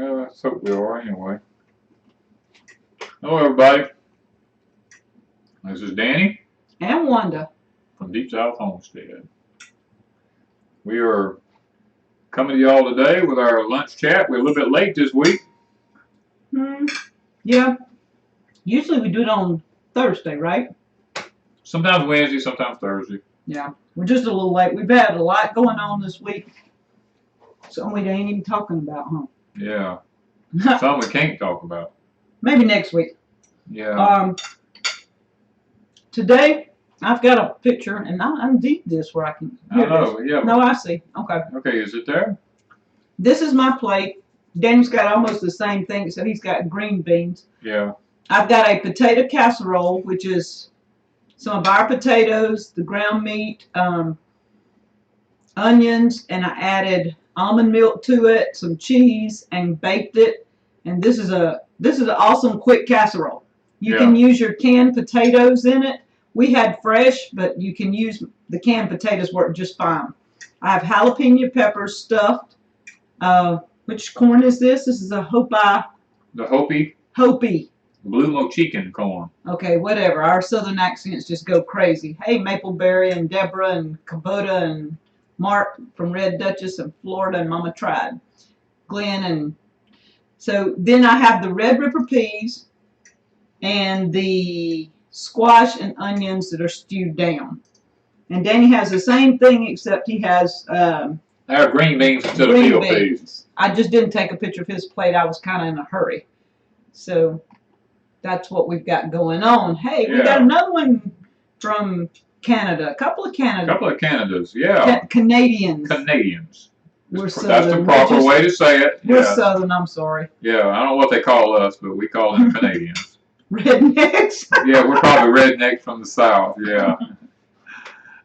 Let's hope we are anyway. Hello, everybody. This is Danny. And Wanda. From Deep South Homestead. We are coming to y'all today with our lunch chat. We're a little bit late this week. Yeah. Usually we do it on Thursday, right? Sometimes Wednesday, sometimes Thursday. Yeah. We're just a little late. We've had a lot going on this week. Some we ain't even talking about, huh? Yeah. Some we can't talk about. Maybe next week. Yeah. Today I've got a picture, and I'm deep this where I can. I know. Yeah. No, I see. Okay. Okay. Is it there? This is my plate. Danny's got almost the same thing, except he's got green beans. Yeah. I've got a potato casserole, which is some of our potatoes, the ground meat, onions, and I added almond milk to it, some cheese, and baked it. And this is an awesome quick casserole. You can use your canned potatoes in it. We had fresh, but you can use the canned potatoes, work just fine. I have jalapeno peppers stuffed. Which corn is this? This is a Hopi. The Hopi. Hopi. Blue Mochican corn. Okay, whatever. Our southern accents just go crazy. Hey, Mapleberry and Deborah and Kubota and Mark from Red Duchess of Florida and Mama Tried. Glenn and... So then I have the red ripper peas and the squash and onions that are stewed down. And Danny has the same thing, except he has... our green beans instead of field peas. I just didn't take a picture of his plate. I was kind of in a hurry. So that's what we've got going on. Hey, we got another one from Canada. A couple of Canadas. A couple of Canadas, yeah. Canadians. Canadians. We're That's Southern. the proper way to say it. We're Southern, I'm sorry. Yeah, I don't know what they call us, but we call them Canadians. Rednecks? Yeah, we're probably rednecks from the South, yeah.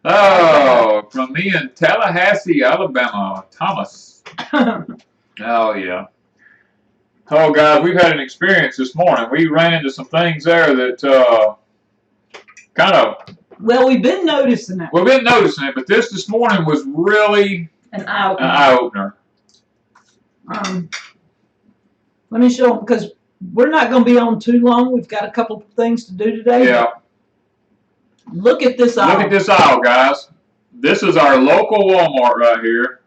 Oh, from me in Tallahassee, Alabama, Thomas. Oh, yeah. Oh, guys, we've had an experience this morning. We ran into some things there that kind of... Well, we've been noticing it. We've been noticing it, but this morning was really an eye-opener. Let me show them, because we're not going to be on too long. We've got a couple of things to do today. Yeah. Look at this aisle. Look at this aisle, guys. This is our local Walmart right here.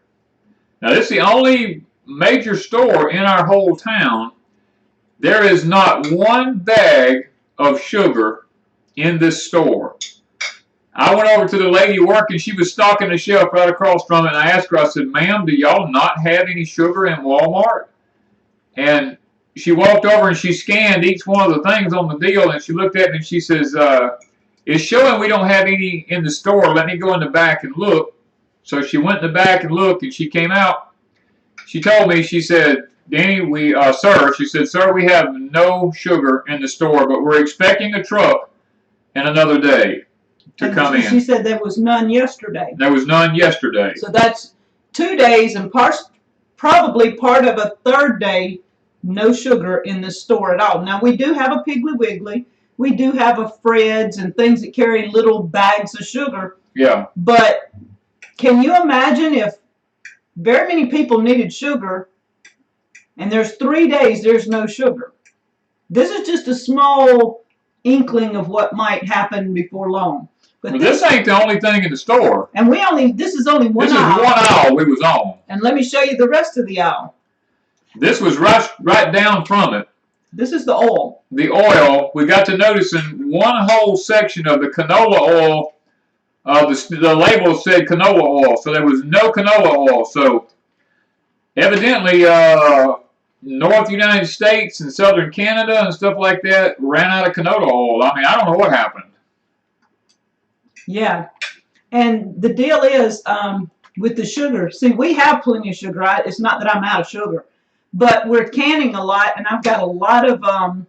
Now, this is the only major store in our whole town. There is not one bag of sugar in this store. I went over to the lady working. She was stocking the shelf right across from it, and I asked her, I said, ma'am, do y'all not have any sugar in Walmart? And she walked over and she scanned each one of the things on the deal, and she looked at me and she says, it's showing we don't have any in the store. Let me go in the back and look. So she went in the back and looked, and she came out. She told me, she said, Danny, sir, she said, sir, we have no sugar in the store, but we're expecting a truck in another day to come in. She said there was none yesterday. There was none yesterday. So that's 2 days and probably part of a third day, no sugar in the store at all. Now, we do have a Piggly Wiggly. We do have a Fred's and things that carry little bags of sugar. Yeah. But can you imagine if very many people needed sugar and there's 3 days there's no sugar? This is just a small inkling of what might happen before long. But well, this ain't the only thing in the store. And this is only one aisle. This is one aisle we was on. And let me show you the rest of the aisle. This was right down from it. This is the oil. The oil, we got to notice in one whole section of the canola oil, the label said canola oil, so there was no canola oil. So evidently, North United States and Southern Canada and stuff like that ran out of canola oil. I mean, I don't know what happened. Yeah, and the deal is with the sugar. See, we have plenty of sugar. It's not that I'm out of sugar. But we're canning a lot, and I've got a lot of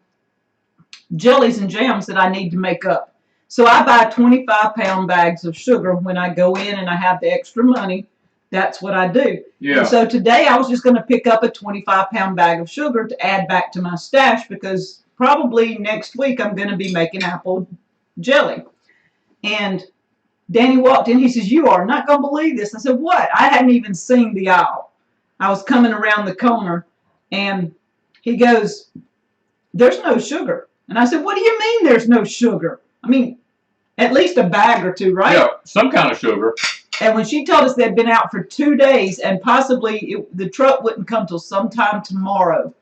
jellies and jams that I need to make up. So I buy 25-pound bags of sugar when I go in and I have the extra money. That's what I do. Yeah. And so today I was just going to pick up a 25-pound bag of sugar to add back to my stash, because probably next week I'm going to be making apple jelly. And Danny walked in. He says, "You are not going to believe this." I said, "What?" I hadn't even seen the aisle. I was coming around the corner, And he goes, there's no sugar. And I said, what do you mean there's no sugar? I mean, at least a bag or two, right? Yeah, some kind of sugar. And when she told us they'd been out for 2 days and possibly the truck wouldn't come till sometime tomorrow,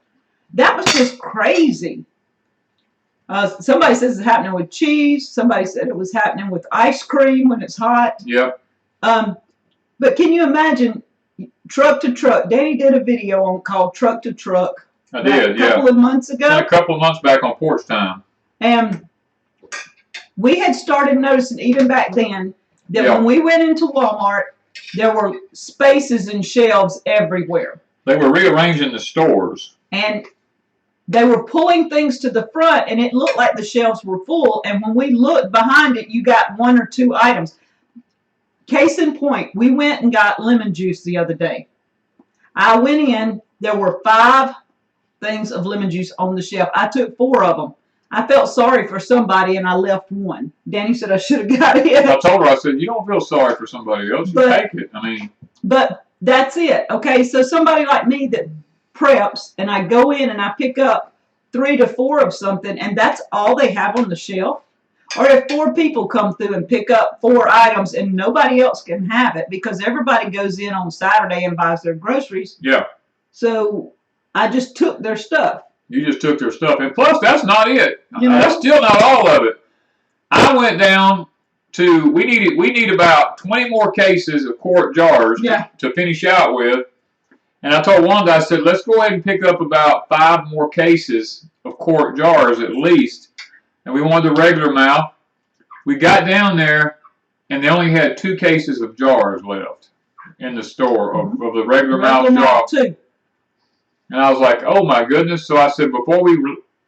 that was just crazy. Somebody says it's happening with cheese. Somebody said it was happening with ice cream when it's hot. Yep. But can you imagine truck to truck? Danny did a video on called Truck to Truck. I did, A couple of months ago. A couple of months back on Porch Time. And we had started noticing even back then that when we went into Walmart, there were spaces and shelves everywhere. They were rearranging the stores. And they were pulling things to the front, and it looked like the shelves were full. And when we looked behind it, you got 1 or 2 items. Case in point, we went and got lemon juice the other day. I went in, there were 5 things of lemon juice on the shelf. I took 4 of them. I felt sorry for somebody, and I left 1. Danny said I should have got it. I told her, I said, you don't feel sorry for somebody else. You take it. I mean. But that's it. Okay, so somebody like me that preps, and I go in and I pick up 3 to 4 of something, and that's all they have on the shelf. Or if 4 people come through and pick up 4 items and nobody else can have it because everybody goes in on Saturday and buys their groceries. Yeah. So I just took their stuff. You just took their stuff. And plus, that's not it. You know? That's still not all of it. I went down to, we need about 20 more cases of quart jars to finish out with. And I told Wanda, I said, let's go ahead and pick up about 5 more cases of quart jars at least. And we wanted the regular mouth. We got down there, and they only had 2 cases of jars left in the store of the regular mouth jar. Too. And I was like, oh my goodness. So I said,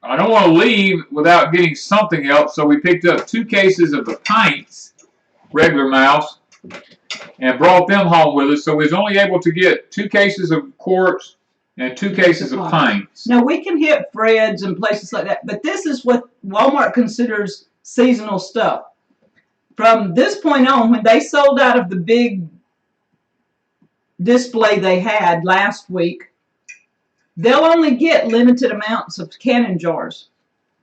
I don't want to leave without getting something else. So we picked up 2 cases of the pints, regular mouths, and brought them home with us. So we was only able to get 2 cases of quarts and 2 cases of pints. Now, we can hit Fred's and places like that, but this is what Walmart considers seasonal stuff. From this point on, when they sold out of the big display they had last week, they'll only get limited amounts of canning jars.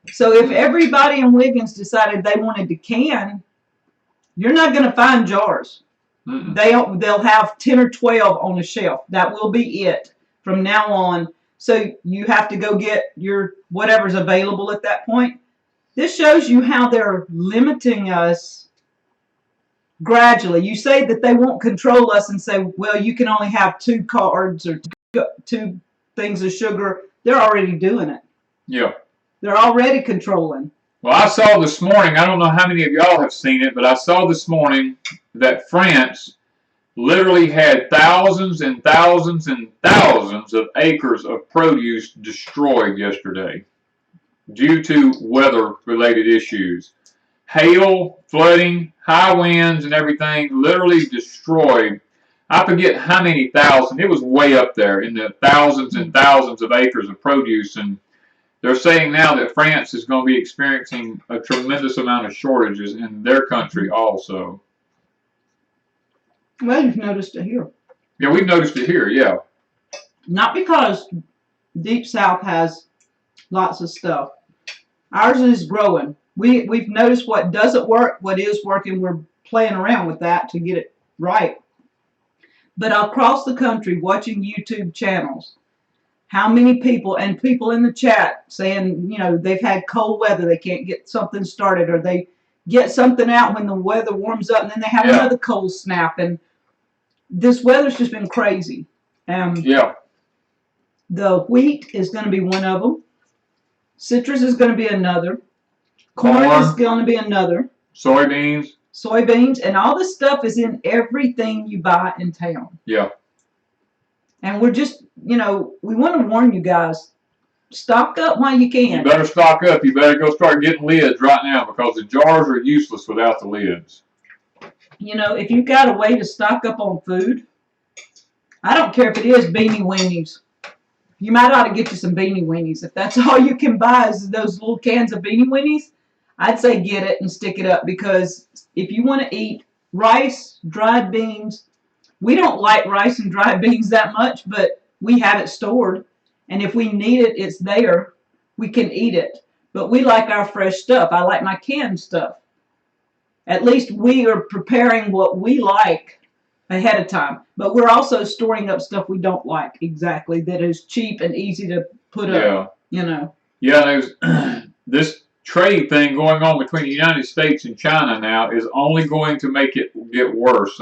So if everybody in Wiggins decided they wanted to can, you're not going to find jars. They'll have 10 or 12 on the shelf. That will be it from now on. So you have to go get your whatever's available at that point. This shows you how they're limiting us gradually. You say that they won't control us and say, well, you can only have 2 cards or 2 things of sugar. They're already doing it. Yeah. They're already controlling. Well, I saw this morning, I don't know how many of y'all have seen it, but I saw this morning that France literally had thousands and thousands and thousands of acres of produce destroyed yesterday due to weather-related issues. Hail, flooding, high winds, and everything literally destroyed. I forget how many thousand. It was way up there in the thousands and thousands of acres of produce. And they're saying now that France is going to be experiencing a tremendous amount of shortages in their country also. Well, you've noticed it here. Yeah, we've noticed it here, yeah. Not because Deep South has lots of stuff. Ours is growing. We've noticed what doesn't work, what is working. We're playing around with that to get it right. But across the country, watching YouTube channels, how many people, and people in the chat saying, you know, they've had cold weather, they can't get something started, or they get something out when the weather warms up, and then they have another cold snap. And this weather's just been crazy. The wheat is going to be one of them. Citrus is going to be another. Corn is going to be another. Soybeans, and all this stuff is in everything you buy in town. Yeah. And we're just, you know, we want to warn you guys, stock up while you can. You better stock up. You better go start getting lids right now because the jars are useless without the lids. You know, if you've got a way to stock up on food, I don't care if it is beanie weenies. You might ought to get you some beanie weenies. If that's all you can buy is those little cans of beanie weenies, I'd say get it and stick it up, because if you want to eat rice, dried beans, we don't like rice and dried beans that much, but we have it stored. And if we need it, it's there. We can eat it. But we like our fresh stuff. I like my canned stuff. At least we are preparing what we like ahead of time. But we're also storing up stuff we don't like exactly, that is cheap and easy to put up, you know. Yeah, there's this trade thing going on between the United States and China now is only going to make it get worse.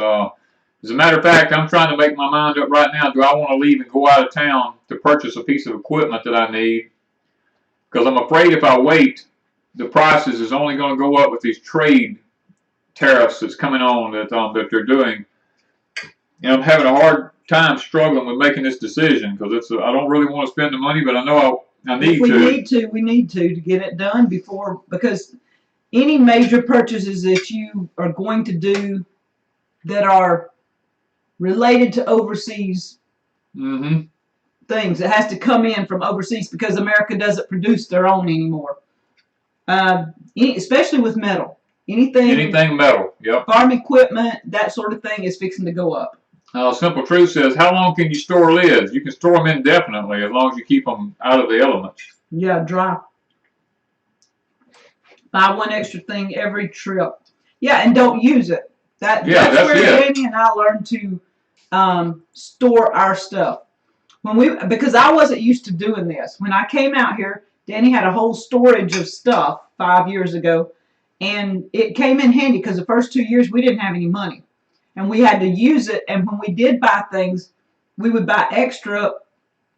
As a matter of fact, I'm trying to make my mind up right now. Do I want to leave and go out of town to purchase a piece of equipment that I need? Because I'm afraid if I wait, the prices is only going to go up with these trade tariffs that's coming on that they're doing. And I'm having a hard time struggling with making this decision because I don't really want to spend the money, but I know I need to. We need to get it done before, because any major purchases that you are going to do that are related to overseas things, it has to come in from overseas because America doesn't produce their own anymore. Especially with metal. Anything metal, yep. Farm equipment, that sort of thing is fixing to go up. Simple Truth says, how long can you store lids? You can store them indefinitely as long as you keep them out of the elements. Yeah, dry. Buy one extra thing every trip. Yeah, and don't use it. That's where Danny and I learned to store our stuff. Because I wasn't used to doing this. When I came out here, Danny had a whole storage of stuff 5 years ago, and it came in handy because the first 2 years we didn't have any money. And we had to use it, and when we did buy things, we would buy extra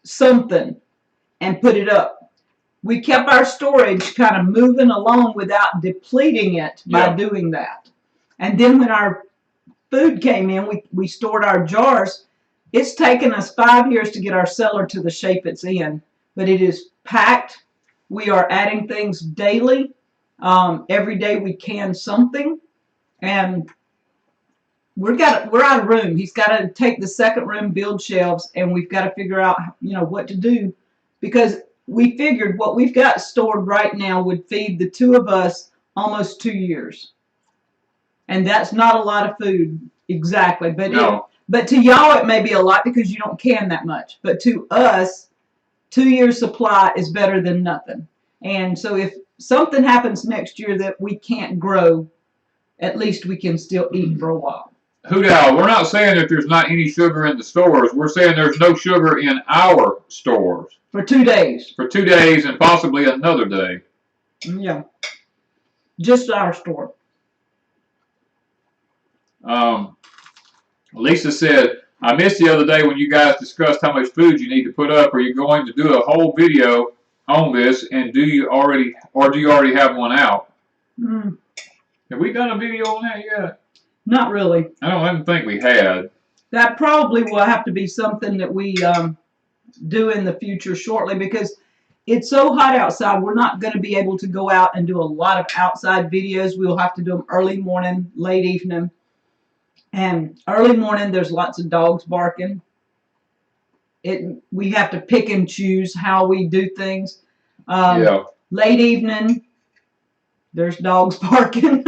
something and put it up. We kept our storage kind of moving along without depleting it by doing that. And then when our food came in, we stored our jars. It's taken us 5 years to get our cellar to the shape it's in, but it is packed. We are adding things daily. Every day we can something, and we're out of room. He's got to take the second room, build shelves, and we've got to figure out, what to do, because we figured what we've got stored right now would feed the two of us almost 2 years, and that's not a lot of food exactly. But but to y'all it may be a lot because you don't can that much. But to us, 2 years supply is better than nothing. And so if something happens next year that we can't grow, at least we can still eat for a while. Hoodow, we're not saying that there's not any sugar in the stores. We're saying there's no sugar in our stores. For 2 days. For 2 days and possibly another day. Yeah. Just our store. Lisa said, I missed the other day when you guys discussed how much food you need to put up. Are you going to do a whole video on this, and do you already have one out? Have we done a video on that yet? Not really. I don't think we had. That probably will have to be something that we do in the future shortly, because it's so hot outside. We're not going to be able to go out and do a lot of outside videos. We'll have to do them early morning, late evening. And early morning, there's lots of dogs barking. We have to pick and choose how we do things. Late evening, there's dogs barking.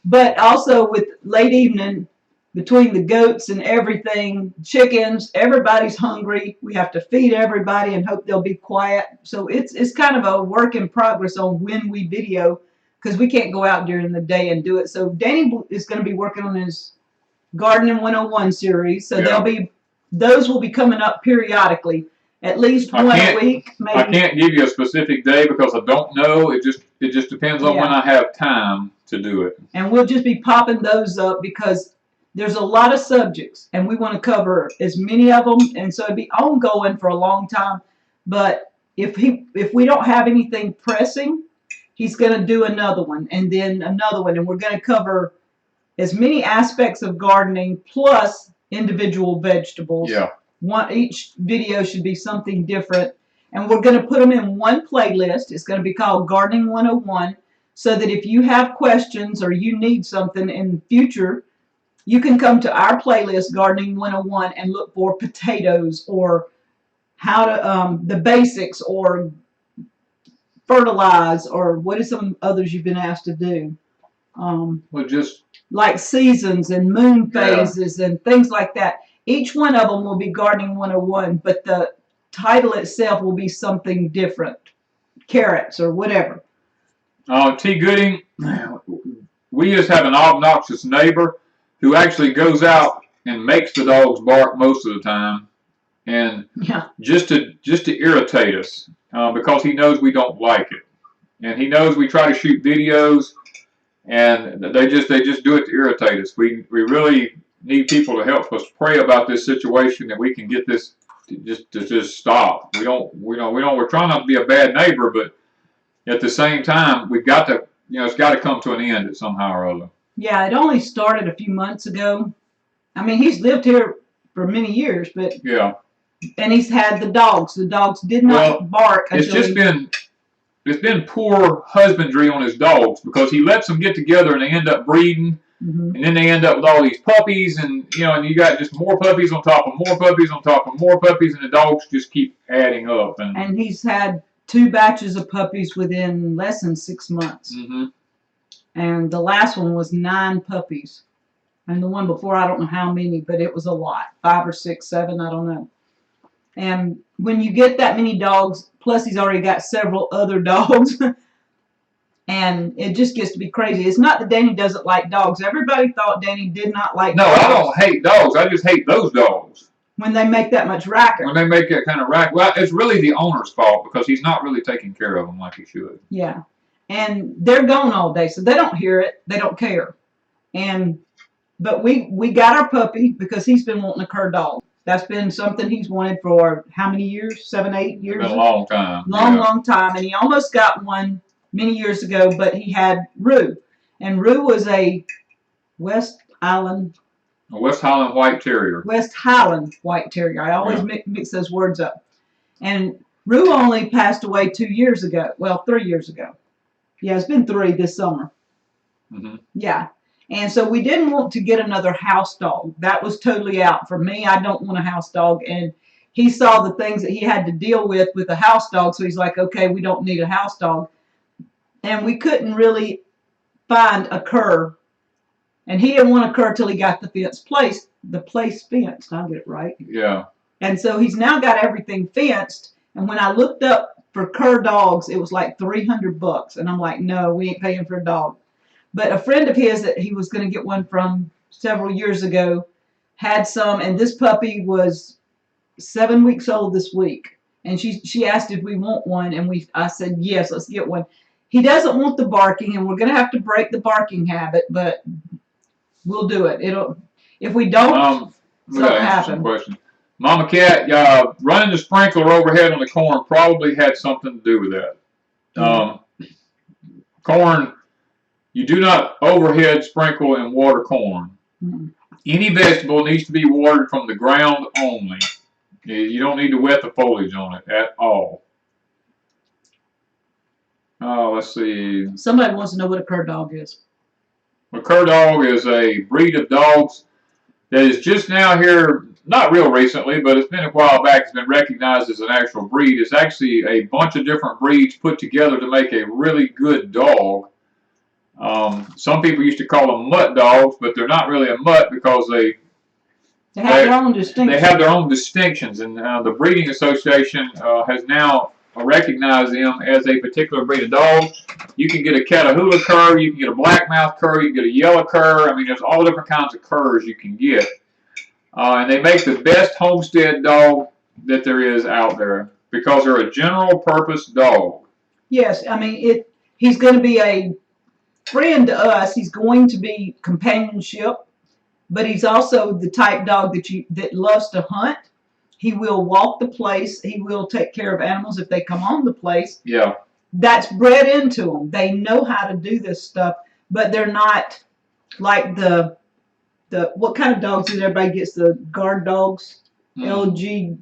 But also with late evening, between the goats and everything, chickens, everybody's hungry. We have to feed everybody and hope they'll be quiet. So it's kind of a work in progress on when we video, because we can't go out during the day and do it. So Danny is going to be working on his Gardening 101 series. So those will be coming up periodically, at least one a week. Maybe. I can't give you a specific day because I don't know. It just depends on when I have time to do it. And we'll just be popping those up because there's a lot of subjects, and we want to cover as many of them, and so it'd be ongoing for a long time. But if we don't have anything pressing, he's going to do another one, and then another one, and we're going to cover as many aspects of gardening plus individual vegetables. Each video should be something different, and we're going to put them in one playlist. It's going to be called Gardening 101, so that if you have questions or you need something in the future, you can come to our playlist, Gardening 101, and look for potatoes, or how to the basics, or fertilize, or what are some others you've been asked to do? Just like seasons and moon phases and things like that. Each one of them will be Gardening 101, but the title itself will be something different, carrots or whatever. T. Gooding, we just have an obnoxious neighbor who actually goes out and makes the dogs bark most of the time, and just to irritate us, because he knows we don't like it, and he knows we try to shoot videos, and they just do it to irritate us. We really need people to help us pray about this situation, that we can get this to just stop. We're trying not to be a bad neighbor, but at the same time, we've got to, it's got to come to an end somehow or other. Yeah, it only started a few months ago. I mean, he's lived here for many years, but yeah, and he's had the dogs. The dogs did not bark. It's been poor husbandry on his dogs, because he lets them get together and they end up breeding, and then they end up with all these puppies, and and you got just more puppies on top of more puppies on top of more puppies, and the dogs just keep adding up. And he's had 2 batches of puppies within less than 6 months. And the last one was 9 puppies. And the one before, I don't know how many, but it was a lot. 5 or 6, 7, I don't know. And when you get that many dogs, plus he's already got several other dogs, and it just gets to be crazy. It's not that Danny doesn't like dogs. Everybody thought Danny did not like dogs. No, I don't hate dogs. I just hate those dogs. When they make that much racket. When they make that kind of racket. Well, it's really the owner's fault, because he's not really taking care of them like he should. Yeah. And they're gone all day, so they don't hear it. They don't care. But we got our puppy because he's been wanting a Cur Dog. That's been something he's wanted for how many years? 7, 8 years? It's been a long time. Long time. And he almost got one many years ago, but he had Rue. And Rue was a West Highland White Terrier. West Highland White Terrier. I always mix those words up. And Rue only passed away 2 years ago. Well, 3 years ago. Yeah, it's been 3 this summer. Yeah. And so we didn't want to get another house dog. That was totally out. For me, I don't want a house dog. And he saw the things that he had to deal with a house dog. So he's like, okay, we don't need a house dog. And we couldn't really find a cur. And he didn't want a cur till he got the place fenced. I'll get it right. Yeah. And so he's now got everything fenced. And when I looked up for Cur dogs, it was like $300. And I'm like, no, we ain't paying for a dog. But a friend of his that he was going to get one from several years ago had some, and this puppy was 7 weeks old this week. And she asked if we want one, and I said, yes, let's get one. He doesn't want the barking, and we're going to have to break the barking habit, but we'll do it. If we don't, something happen. Question. Mama Cat, running the sprinkler overhead on the corn probably had something to do with that. Corn, you do not overhead sprinkle and water corn. Any vegetable needs to be watered from the ground only. You don't need to wet the foliage on it at all. Let's see. Somebody wants to know what a Cur Dog is. A Cur Dog is a breed of dogs that is just now here, not real recently, but it's been a while back. It's been recognized as an actual breed. It's actually a bunch of different breeds put together to make a really good dog. Some people used to call them mutt dogs, but they're not really a mutt because they have their own distinctions. They have their own distinctions, and the Breeding Association has now recognized them as a particular breed of dog. You can get a Catahoula cur, you can get a blackmouth cur, you can get a yellow cur. I mean, there's all different kinds of curs you can get. And they make the best homestead dog that there is out there because they're a general purpose dog. Yes, I mean, he's going to be a friend to us. He's going to be companionship, but he's also the type dog that loves to hunt. He will walk the place. He will take care of animals if they come on the place. Yeah. That's bred into them. They know how to do this stuff, but they're not like the what kind of dogs is everybody gets? The guard dogs, LG.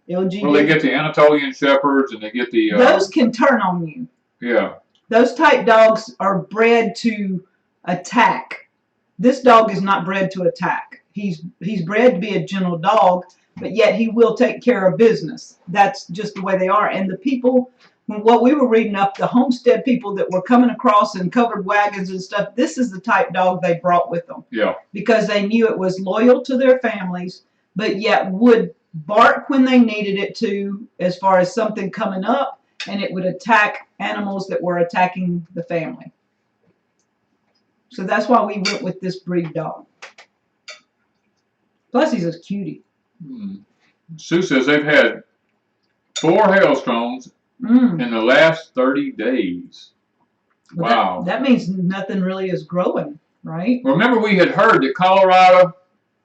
Well, they get the Anatolian Shepherds, and they get the those can turn on you. Yeah. Those type dogs are bred to attack. This dog is not bred to attack. He's bred to be a gentle dog, but yet he will take care of business. That's just the way they are. And the people, what we were reading up, the Homestead people that were coming across in covered wagons and stuff, this is the type dog they brought with them. Yeah. Because they knew it was loyal to their families, but yet would bark when they needed it to, as far as something coming up, and it would attack animals that were attacking the family. So that's why we went with this breed dog. Plus, he's a cutie. Sue says they've had 4 hailstones in the last 30 days. Well, wow. That means nothing really is growing, right? Remember, we had heard that Colorado,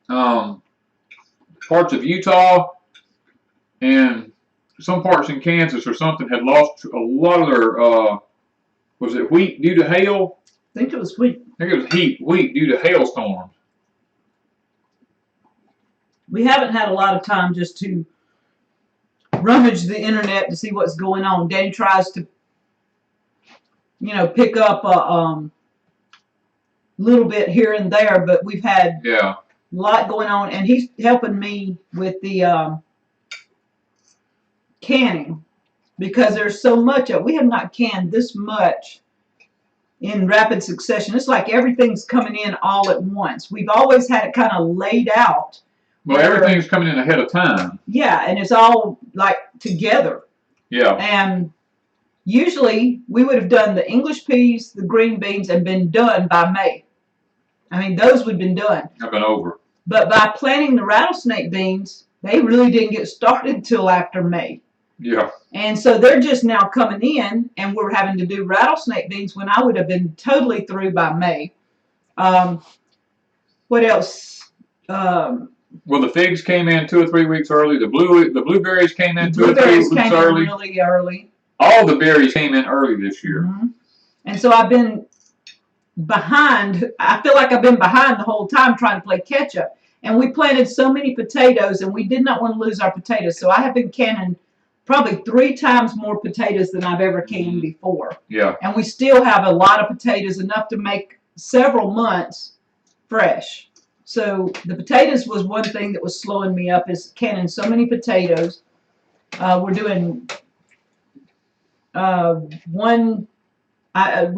parts of Utah, and some parts in Kansas or something had lost a lot of their, was it wheat due to hail? I think it was wheat. I think it was wheat due to hailstorms. We haven't had a lot of time just to rummage the internet to see what's going on. Danny tries to, you know, pick up a little bit here and there, but we've had a lot going on, and he's helping me with the canning because there's so much of. We have not canned this much in rapid succession. It's like everything's coming in all at once. We've always had it kind of laid out. Well, everything's coming in ahead of time. Yeah, and it's all like together. Yeah. And usually we would have done the English peas, the green beans, and been done by May. I mean, those would have been done. I've been over. But by planting the rattlesnake beans, they really didn't get started till after May. Yeah. And so they're just now coming in, and we're having to do rattlesnake beans when I would have been totally through by May. What else? Well, the figs came in 2 or 3 weeks early. The blueberries came in 2 or 3 weeks early. Really early. All the berries came in early this year. And so I've been behind. I feel like I've been behind the whole time trying to play catch up. And we planted so many potatoes, and we did not want to lose our potatoes. So I have been canning probably 3 times more potatoes than I've ever canned before. Yeah. And we still have a lot of potatoes, enough to make several months fresh. So the potatoes was one thing that was slowing me up, is canning so many potatoes. We're doing we're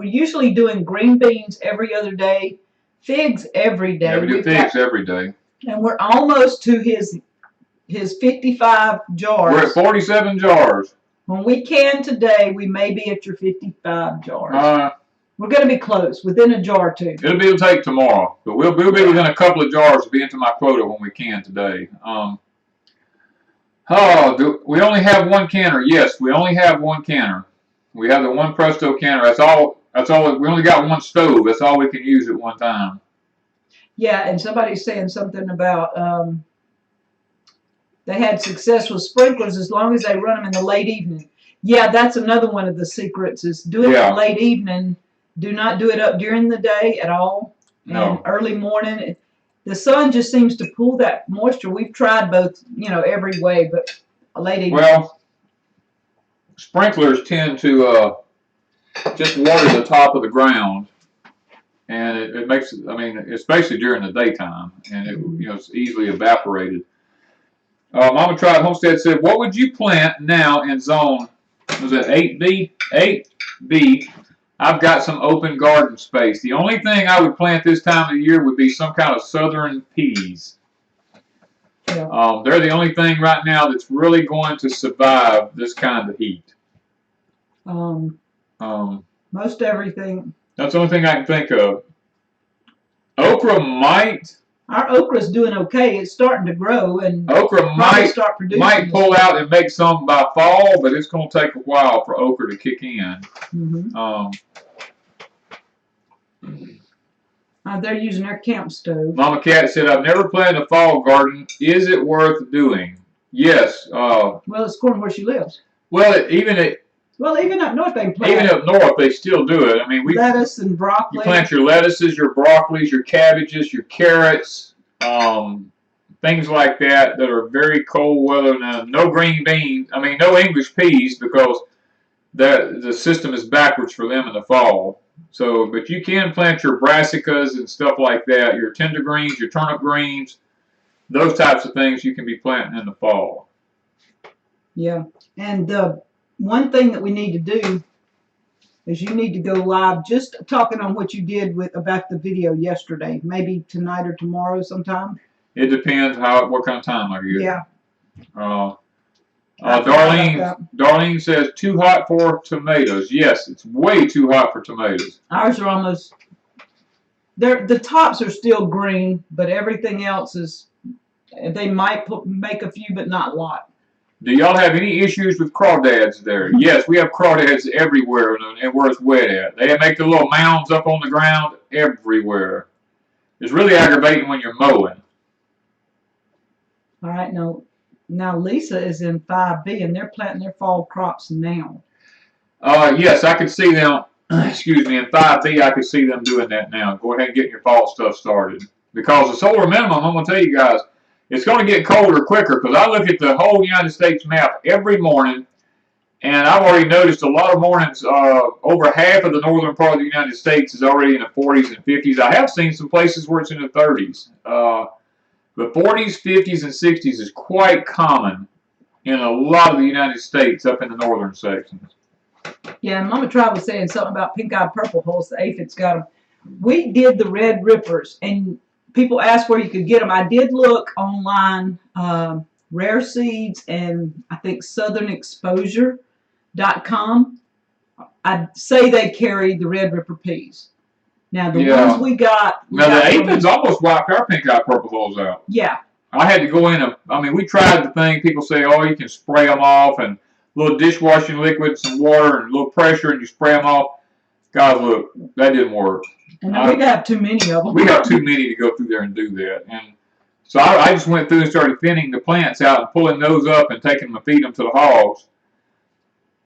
usually doing green beans every other day, figs every day. Yeah, we do figs every day. And we're almost to his 55 jars. We're at 47 jars. When we can today, we may be at your 55 jars. We're going to be close, within a jar or 2. It'll take tomorrow, but we'll be within a couple of jars to be into my quota when we can today. We only have 1 canner. Yes, we only have 1 canner. We have the 1 Presto canner. That's all. We only got 1 stove. That's all we can use at one time. Yeah, and somebody's saying something about they had success with sprinklers as long as they run them in the late evening. Yeah, that's another one of the secrets, is doing it in the late evening. Do not do it up during the day at all. No. And early morning. The sun just seems to pull that moisture. We've tried both, you know, every way, but late evening. Well, sprinklers tend to just water the top of the ground, and it makes, I mean, especially during the daytime, and it's easily evaporated. Mama Tribe Homestead said, what would you plant now in zone, was it 8B? 8B. I've got some open garden space. The only thing I would plant this time of the year would be some kind of southern peas. Yeah. They're the only thing right now that's really going to survive this kind of heat. Most everything. That's the only thing I can think of. Okra might. Our okra's doing okay. It's starting to grow, and okra might pull out and make some by fall, but it's going to take a while for okra to kick in. They're using their camp stove. Mama Cat said, I've never planted a fall garden. Is it worth doing? Yes. Well, it's according to where she lives. Well, even up north they plant. Even up north they still do it. I mean, lettuce and broccoli. You plant your lettuces, your broccolis, your cabbages, your carrots, things like that are very cold weather. Now, no green beans. I mean, no English peas, because the system is backwards for them in the fall. So, but you can plant your brassicas and stuff like that. Your tender greens, your turnip greens, those types of things you can be planting in the fall. Yeah, and one thing that we need to do is you need to go live, just talking on what you did about the video yesterday. Maybe tonight or tomorrow sometime. It depends what kind of time I get. Yeah, Darlene says too hot for tomatoes. Yes, it's way too hot for tomatoes. Ours are almost. The tops are still green, but everything else is. They might make a few, but not a lot. Do y'all have any issues with crawdads there? Yes, we have crawdads everywhere, and where it's wet at. They make the little mounds up on the ground everywhere. It's really aggravating when you're mowing. All right, now Lisa is in 5B, and they're planting their fall crops now. Yes, I can see them. Excuse me, in 5B, I can see them doing that now. Go ahead and get your fall stuff started. Because the solar minimum, I'm going to tell you guys, it's going to get colder quicker. Because I look at the whole United States map every morning, and I've already noticed a lot of mornings, over half of the northern part of the United States is already in the 40s and 50s. I have seen some places where it's in the 30s. The 40s, 50s, and 60s is quite common in a lot of the United States up in the northern sections. Yeah, and Mama Tribe was saying something about pink-eyed purple holes. The aphids got them. We did the red rippers, and people asked where you could get them. I did look online, Rare Seeds, and I think southernexposure.com. I'd say they carry the red ripper peas. Now, the ones we got... the aphids almost wiped our pink-eyed purple holes out. Yeah. I had to go in we tried the thing. People say, oh, you can spray them off, and a little dishwashing liquid, some water, and a little pressure, and you spray them off. Guys, look, that didn't work. And we have too many of them. We got too many to go through there and do that. And so I just went through and started thinning the plants out and pulling those up and taking them and feeding them to the hogs.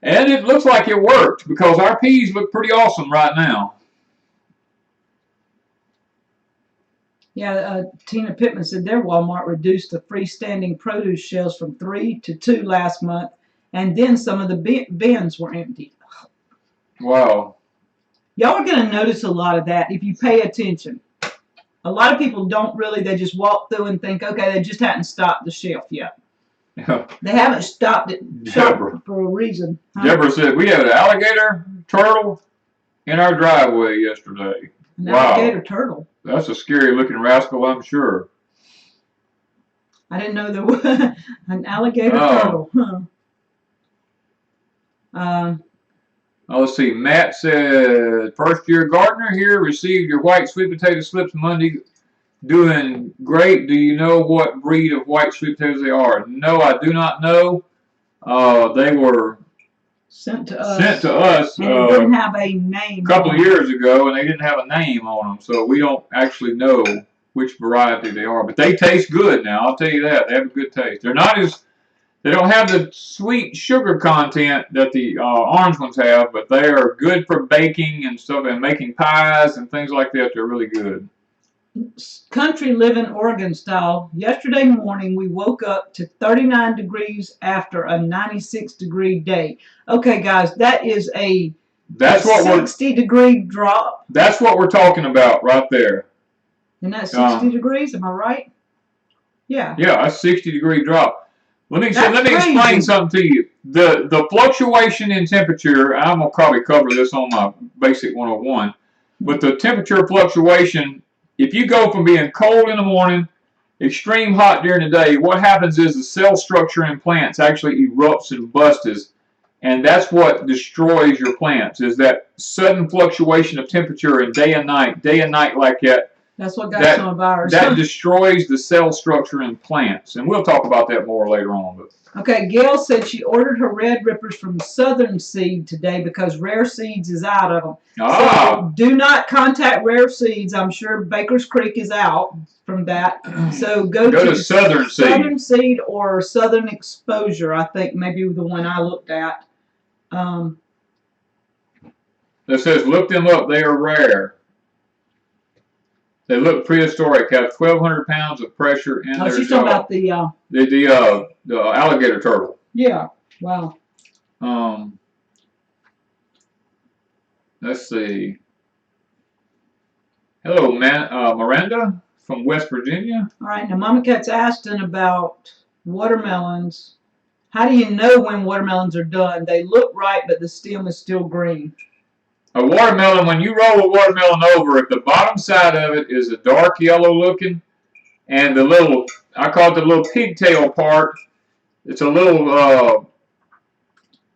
And it looks like it worked because our peas look pretty awesome right now. Yeah, Tina Pittman said their Walmart reduced the freestanding produce shelves from 3 to 2 last month, and then some of the bins were empty. Wow. Y'all are going to notice a lot of that if you pay attention. A lot of people don't really, they just walk through and think, okay, they just hadn't stopped the shelf yet. Yeah. They haven't stopped it for a reason. Huh? Deborah said, we had an alligator turtle in our driveway yesterday. An alligator turtle? That's a scary looking rascal, I'm sure. I didn't know there was an alligator turtle. Huh. Let's see. Matt said, first year gardener here, received your white sweet potato slips Monday. Doing great. Do you know what breed of white sweet potatoes they are? No, I do not know. They were sent to us. And they didn't have a name. A couple of years ago, and they didn't have a name on them, so we don't actually know which variety they are. But they taste good now. I'll tell you that. They have a good taste. They don't have the sweet sugar content that the orange ones have, but they are good for baking and stuff and making pies and things like that. They're really good. Country living Oregon style. Yesterday morning we woke up to 39 degrees after a 96-degree day. Okay, guys, that is a 60-degree drop. That's what we're talking about right there. And that's 60 degrees, am I right? Yeah. Yeah, a 60-degree drop. Let me explain something to you. The fluctuation in temperature, I'm going to probably cover this on my basic 101, but the temperature fluctuation, if you go from being cold in the morning, extreme hot during the day, what happens is the cell structure in plants actually erupts and busts, and that's what destroys your plants, is that sudden fluctuation of temperature in day and night like that. That's what got some of ours. That destroys the cell structure in plants, and we'll talk about that more later on. But. Okay, Gail said she ordered her red rippers from Southern Seed today because Rare Seeds is out of them. So do not contact Rare Seeds. I'm sure Baker's Creek is out from that. So go to Southern Seed or Southern Exposure. I think maybe the one I looked at. That says look them up. They are rare. They look prehistoric. Have 1,200 pounds of pressure in their jaw. She's talking about the alligator turtle. Yeah. Wow. Let's see. Hello, Miranda from West Virginia. All right. Now, Mama Cat's asking about watermelons. How do you know when watermelons are done? They look right, but the stem is still green. A watermelon, when you roll a watermelon over, if the bottom side of it is a dark yellow looking, and the little, I call it the little pigtail part, it's a little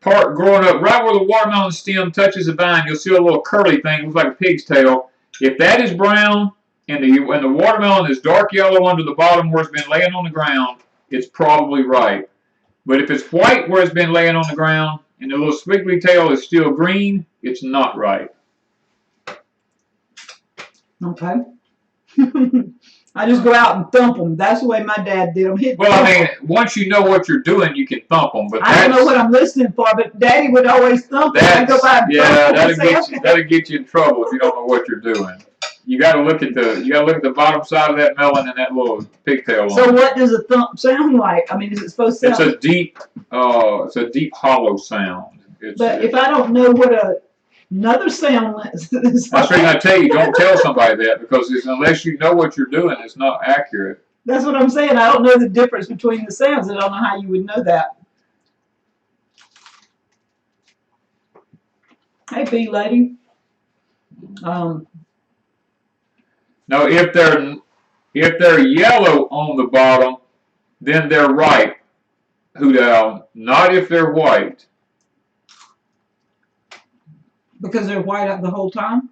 part growing up right where the watermelon stem touches the vine. You'll see a little curly thing, looks like a pig's tail. If that is brown and the watermelon is dark yellow under the bottom where it's been laying on the ground, it's probably ripe. But if it's white where it's been laying on the ground and the little squiggly tail is still green, it's not ripe. Okay. I just go out and thump them. That's the way my dad did them. Well, I mean, once you know what you're doing, you can thump them. But I don't know what I'm listening for, but Daddy would always thump them. I go by and that'll get you in trouble if you don't know what you're doing. You got to look at the bottom side of that melon and that little pigtail. So what does a thump sound like? I mean, is it supposed to sound? It's a deep, hollow sound. But if I don't know what another sound is, that's the reason I tell you, don't tell somebody that, because unless you know what you're doing, it's not accurate. That's what I'm saying. I don't know the difference between the sounds. I don't know how you would know that. Hey, bee lady. No, if they're yellow on the bottom, then they're ripe. Hoot owl. Not if they're white. Because they're white the whole time,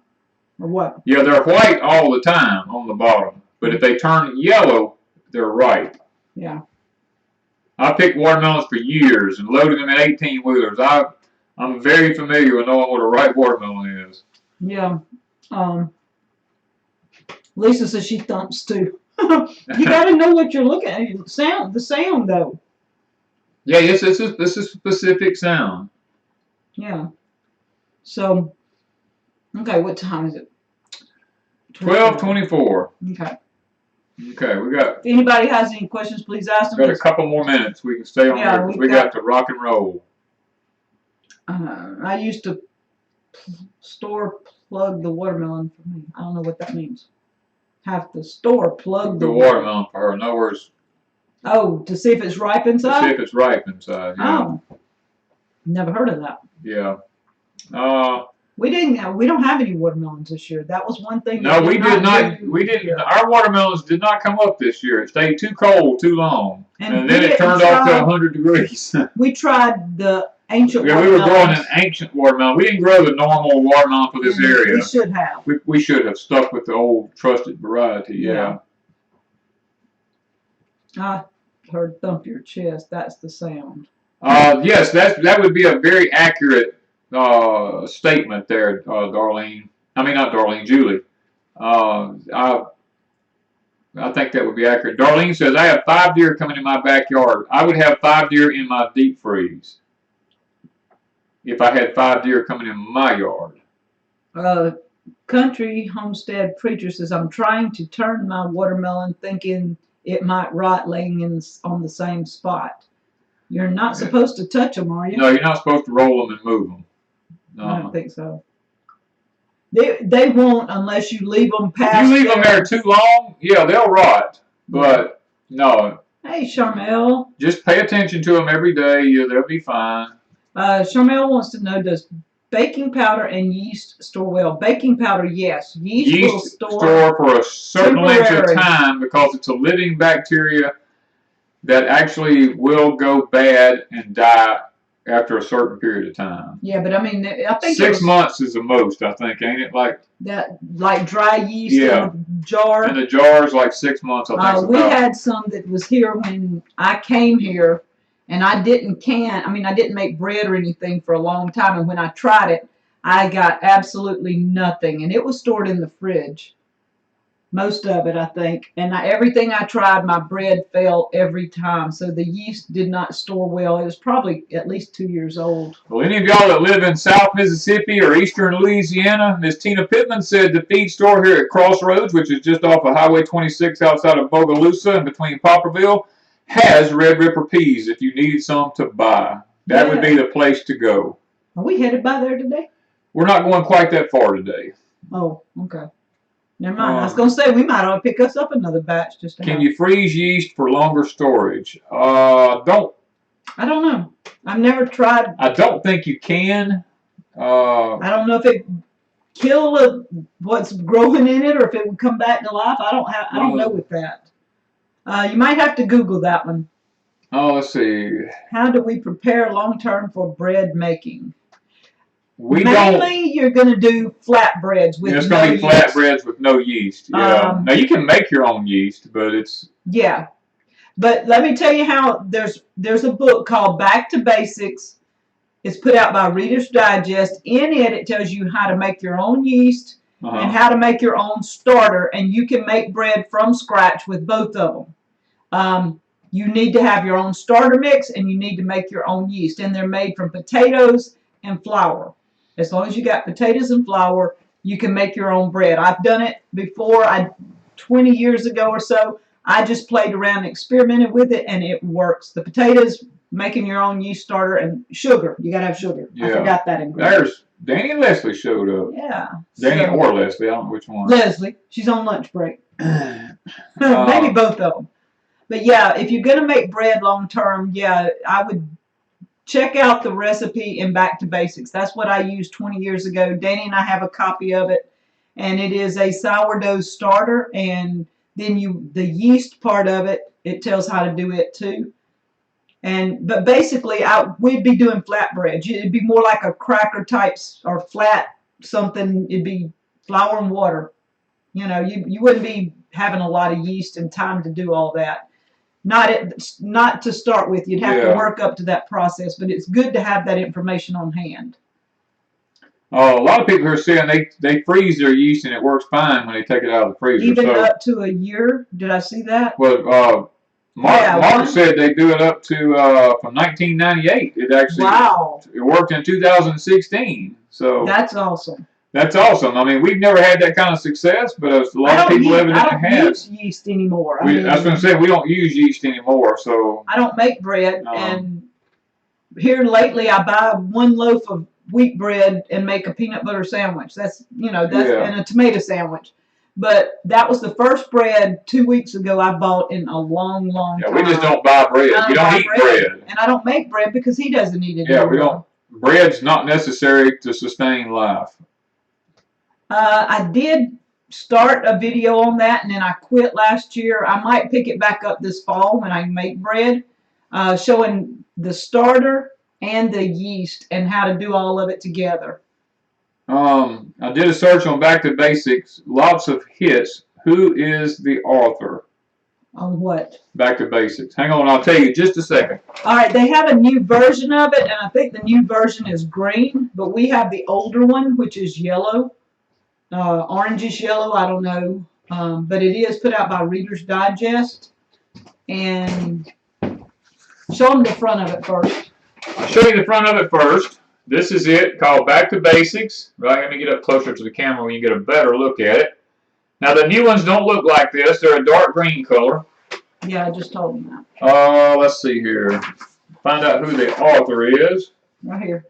or what? Yeah, they're white all the time on the bottom, but if they turn yellow, they're ripe. Yeah. I picked watermelons for years and loaded them in 18-wheelers. I'm very familiar with knowing what a ripe watermelon is. Yeah. Lisa says she thumps too. You got to know what you're looking at. The sound though. Yeah, yes, this is a specific sound. Yeah. So, okay, what time is it? 12:24. Okay. Okay, we got. If anybody has any questions, please ask them. Got a couple more minutes. We can stay on here because we got to rock and roll. I used to store plug the watermelon for me. I don't know what that means. Have to store plug the watermelon for her. In other words. Oh, to see if it's ripe inside? To see if it's ripe inside. Yeah. Oh. Never heard of that. Yeah. We don't have any watermelons this year. That was one thing. No, we did not. We didn't. Our watermelons did not come up this year. It stayed too cold too long, and then it turned off to 100 degrees. We tried the ancient. Yeah, we were growing an ancient watermelon. We didn't grow the normal watermelon for this area. We should have. We should have stuck with the old trusted variety. Yeah. I heard thump your chest. That's the sound. Yes, that would be a very accurate statement there, Darlene. I mean, not Darlene, Julie. I think that would be accurate. Darlene says, I have 5 deer coming in my backyard. I would have 5 deer in my deep freeze if I had 5 deer coming in my yard. Country Homestead Preacher says, I'm trying to turn my watermelon thinking it might rot laying on the same spot. You're not supposed to touch them, are you? No, you're not supposed to roll them and move them. No. I don't think so. They won't unless you leave them past. If you leave them there too long, yeah, they'll rot. But no. Hey, Charmel. Just pay attention to them every day. Yeah, they'll be fine. Charmel wants to know, does baking powder and yeast store well? Baking powder, yes. Yeast will store for a certain length of time because it's a living bacteria that actually will go bad and die after a certain period of time. Yeah, but I mean, I think 6 months is the most, I think, ain't it? Like dry yeast in a jar. In the jar is like 6 months, I think. We had some that was here when I came here, and I didn't make bread or anything for a long time, and when I tried it, I got absolutely nothing, and it was stored in the fridge. Most of it, I think. And everything I tried, my bread fell every time. So the yeast did not store well. It was probably at least 2 years old. Well, any of y'all that live in South Mississippi or Eastern Louisiana, Miss Tina Pittman said the feed store here at Crossroads, which is just off of Highway 26 outside of Bogalusa and between Poplarville, has Red Ripper peas if you needed some to buy. That would be the place to go. Are we headed by there today? We're not going quite that far today. Oh, okay. Never mind. I was going to say, we might ought to pick us up another batch just to Can you freeze yeast for longer storage? I don't know. I've never tried. I don't think you can. I don't know if it kill what's growing in it or if it would come back to life. I don't know with that. You might have to Google that one. Oh, let's see. How do we prepare long-term for bread making? We Mainly, you're going to do flatbreads with it's no going to be yeast. flatbreads with no yeast. Yeah. Now you can make your own yeast, but it's yeah. But let me tell you how. There's a book called Back to Basics. It's put out by Reader's Digest. In it, it tells you how to make your own yeast and how to make your own starter, and you can make bread from scratch with both of them. You need to have your own starter mix, and you need to make your own yeast, and they're made from potatoes and flour. As long as you got potatoes and flour, you can make your own bread. I've done it before. 20 years ago or so, I just played around and experimented with it, and it works. The potatoes, making your own yeast starter, and sugar. You gotta have sugar. Yeah. I forgot that ingredient. There's Danny and Leslie showed up. Yeah. Danny or Leslie, I don't know which one. Leslie, she's on lunch break. Maybe both of them. But yeah, if you're gonna make bread long term, yeah, I would check out the recipe in Back to Basics. That's what I used 20 years ago. Danny and I have a copy of it, and it is a sourdough starter, and then the yeast part of it, it tells how to do it too. But basically, we'd be doing flatbreads. It'd be more like a cracker types or flat something. It'd be flour and water. You know, you wouldn't be having a lot of yeast and time to do all that. Not to start with. You'd have to work up to that process, but it's good to have that information on hand. Oh, a lot of people are saying they freeze their yeast and it works fine when they take it out of the freezer. Even up to a year? Did I see that? Well, Mark said they do it up to from 1998. It actually it worked in 2016. So that's awesome. That's awesome. I mean, we've never had that kind of success, but a lot of people evidently have. I don't use yeast anymore. I was going to say we don't use yeast anymore. So I don't make bread, and here lately I buy 1 loaf of wheat bread and make a peanut butter sandwich. That's and a tomato sandwich. But that was the first bread 2 weeks ago I bought in a long, long time. Yeah, we just don't buy bread. We don't eat bread. And I don't make bread because he doesn't eat it anymore. We don't. Bread's not necessary to sustain life. I did start a video on that, and then I quit last year. I might pick it back up this fall when I make bread, showing the starter and the yeast and how to do all of it together. I did a search on Back to Basics. Lots of hits. Who is the author? On what? Back to Basics. Hang on, I'll tell you just a second. All right, they have a new version of it, and I think the new version is green, but we have the older one, which is yellow. Orangish yellow, I don't know. But it is put out by Reader's Digest. And show them the front of it first. I'll show you the front of it first. This is it, called Back to Basics. Right, let me get up closer to the camera when you get a better look at it. Now, the new ones don't look like this. They're a dark green color. Yeah, I just told them that. Let's see here. Find out who the author is. Right here.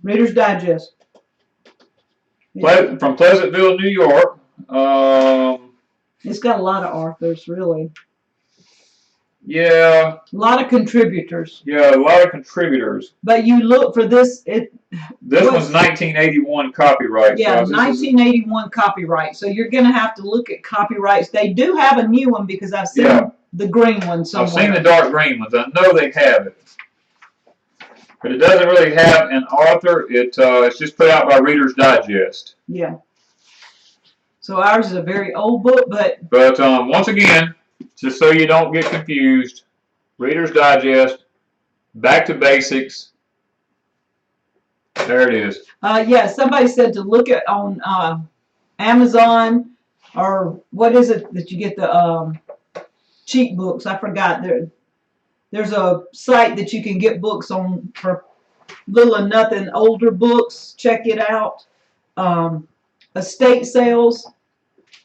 Reader's Digest. From Pleasantville, New York. It's got a lot of authors, really. Yeah. A lot of contributors. Yeah, a lot of contributors. But you look for this. This one's 1981 copyright. Yeah, 1981 copyright. So you're going to have to look at copyrights. They do have a new one because I've seen the green one somewhere. I've seen the dark green ones. I know they have it. But it doesn't really have an author. It's just put out by Reader's Digest. Yeah. So ours is a very old book, but once again, just so you don't get confused, Reader's Digest, Back to Basics. There it is. Yeah, somebody said to look at on Amazon, or what is it that you get the cheap books? I forgot. There's a site that you can get books on for little or nothing, older books. Check it out. Estate sales.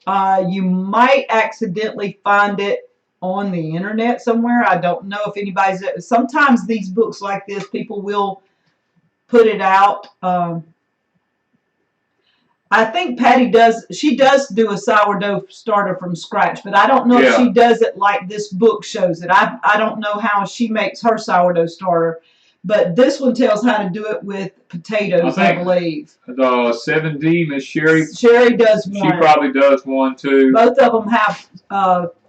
You might accidentally find it on the internet somewhere. I don't know if anybody's. Sometimes these books like this, people will put it out. I think Patty does. She does do a sourdough starter from scratch, but I don't know if she does it like this book shows it. I don't know how she makes her sourdough starter, but this one tells how to do it with potatoes, I believe. 7D, Miss Sherry. Sherry does one. She probably does one too. Both of them have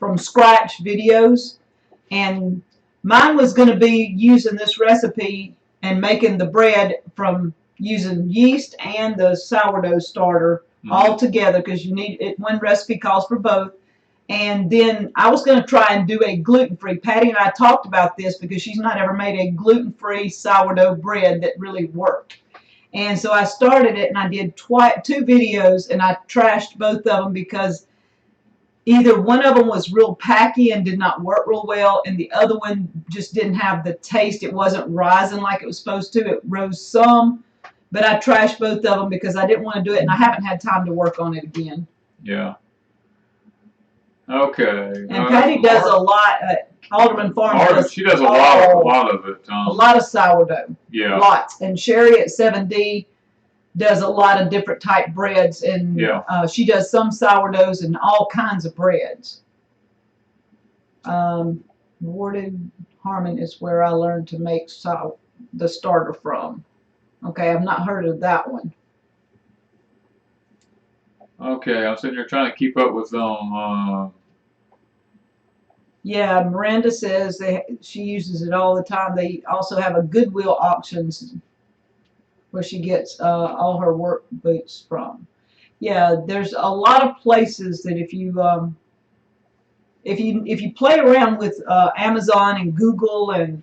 from scratch videos, and Mine was going to be using this recipe and making the bread from using yeast and the sourdough starter all together, because you need it. One recipe calls for both. And then I was going to try and do a gluten-free. Patty and I talked about this because she's not ever made a gluten-free sourdough bread that really worked. And so I started it, and I did 2 videos, and I trashed both of them because either one of them was real packy and did not work real well, and the other one just didn't have the taste. It wasn't rising like it was supposed to. It rose some, but I trashed both of them because I didn't want to do it, and I haven't had time to work on it again. Yeah. Okay. And Patty does a lot. Alderman Farms she does a lot of it. A lot of sourdough. Yeah. Lots. And Sherry at 7D does a lot of different type breads, and she does some sourdoughs and all kinds of breads. Warded Harmon is where I learned to make the starter from. Okay, I've not heard of that one. Okay, I'm sitting here trying to keep up with them. Yeah, Miranda says she uses it all the time. They also have a Goodwill auctions where she gets all her work boots from. Yeah, there's a lot of places that if you play around with Amazon and Google and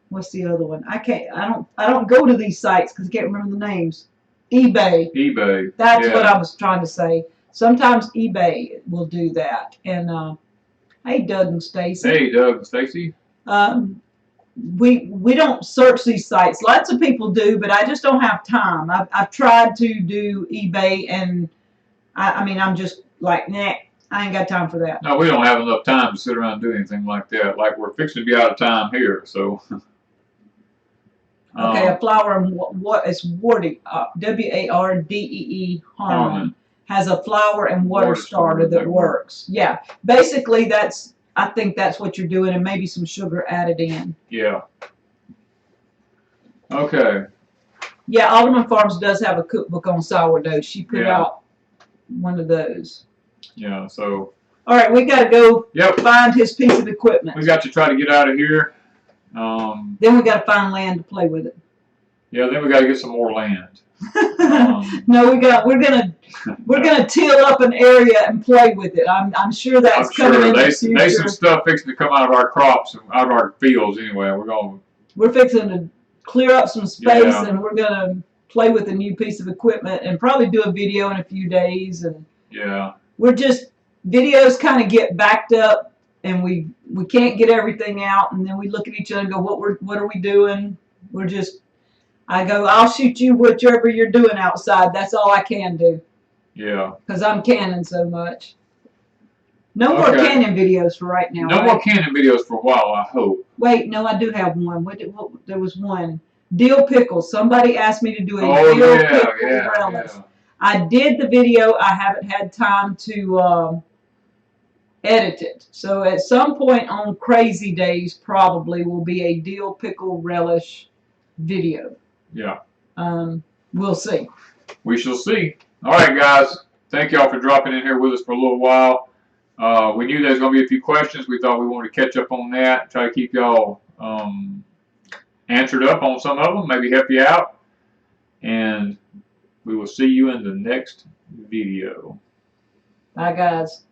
what's the other one? I don't go to these sites because I can't remember the names. eBay. That's what I was trying to say. Sometimes eBay will do that. And hey, Doug and Stacy. Hey, Doug and Stacy. We don't search these sites. Lots of people do, but I just don't have time. I've tried to do eBay, and I mean, I'm just like, nah, I ain't got time for that. No, we don't have enough time to sit around and do anything like that. Like, we're fixing to be out of time here, so. Okay, a flower and what is Wardee, W-A-R-D-E-E, Harmon, has a flour and water starter that works. Yeah, basically I think that's what you're doing, and maybe some sugar added in. Yeah. Okay. Yeah, Alderman Farms does have a cookbook on sourdough. She put out one of those. Yeah, so. All right, we got to go find his piece of equipment. We got to try to get out of here. Then we got to find land to play with it. Yeah, then we got to get some more land. No, we're gonna till up an area and play with it. I'm sure that's coming in the future. There's some stuff fixing to come out of our crops, out of our fields anyway. We're fixing to clear up some space, and we're gonna play with a new piece of equipment and probably do a video in a few days. And we're just videos kind of get backed up, and we can't get everything out, and then we look at each other and go, what are we doing? I go, I'll shoot you whichever you're doing outside. That's all I can do. Yeah. Because I'm canning so much. No more canning videos for right now. No more canning videos for a while, I hope. Wait, no, I do have one. There was one. Dill pickles. Somebody asked me to do a dill pickle relish. I did the video. I haven't had time to edit it. So at some point on Crazy Days probably will be a dill pickle relish video. Yeah. We'll see. We shall see. All right, guys. Thank y'all for dropping in here with us for a little while. We knew there was going to be a few questions. We thought we wanted to catch up on that, try to keep y'all answered up on some of them, maybe help you out. And we will see you in the next video. Bye, guys.